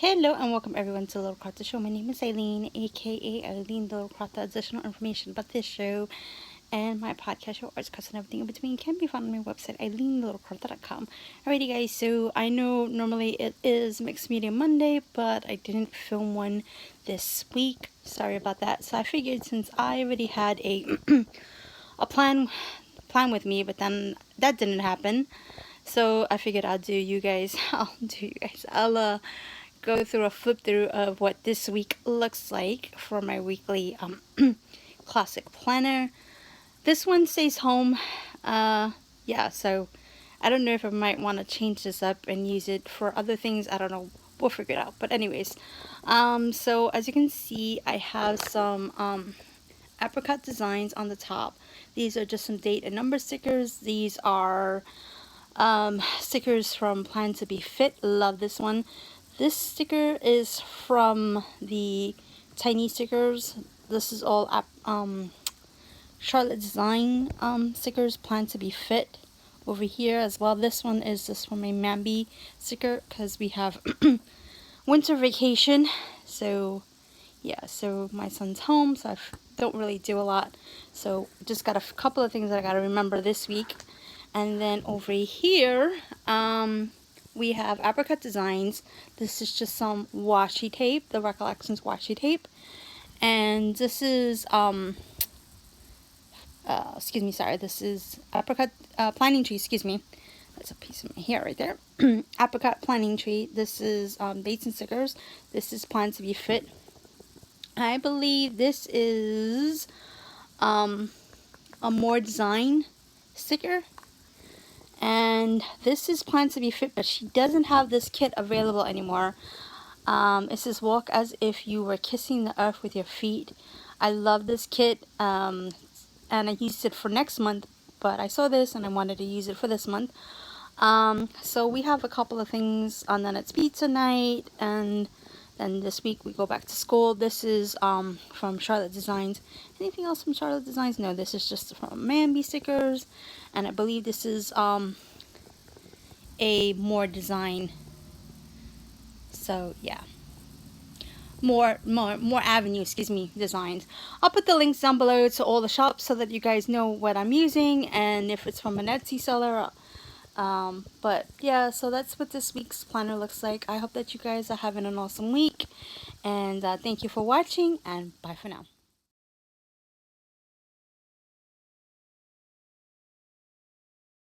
Hello and welcome everyone to Little Carta Show. My name is Eileen, aka Eileen Little Carta. Additional information about this show and my podcast show, arts, cuts, and everything in between can be found on my website, eileenlittlecarta.com. Alrighty guys, so I know normally it is Mixed Media Monday, but I didn't film one this week. Sorry about that. So I figured since I already had a a plan with me, but then that didn't happen. So I figured I'll do you guys. I'll go through a flip through of what this week looks like for my weekly classic planner. This one stays home. Yeah, so I don't know if I might want to change this up and use it for other things. I don't know. We'll figure it out. But anyways, so as you can see, I have some apricot designs on the top. These are just some date and number stickers. These are stickers from Plan to Be Fit. Love this one. This sticker is from the tiny stickers. This is all Charlotte Design stickers, Plan to Be Fit over here as well. This one is just from a MAMBI sticker because we have winter vacation. So yeah, so my son's home, so I don't really do a lot. So just got a couple of things that I got to remember this week. And then over here, we have apricot designs. This is just some washi tape, the Recollections washi tape. And this is, excuse me, sorry, this is apricot planning tree, excuse me. That's a piece of my hair right there. Apricot planning tree. This is dates and stickers. This is Plan to Be Fit. I believe this is a more design sticker. And this is Plan to Be Fit, but she doesn't have this kit available anymore. It says walk as if you were kissing the earth with your feet. I love this kit, and I used it for next month, but I saw this and I wanted to use it for this month. So we have a couple of things, and then it's pizza night, and then this week we go back to school. This is from Charlotte Designs. Anything else from Charlotte Designs? No, this is just from MAMBI stickers, and I believe this is a more design. So yeah, more avenue, excuse me, designs. I'll put the links down below to all the shops so that you guys know what I'm using and if it's from an Etsy seller. But yeah, so that's what this week's planner looks like. I hope that you guys are having an awesome week, and thank you for watching, and bye for now.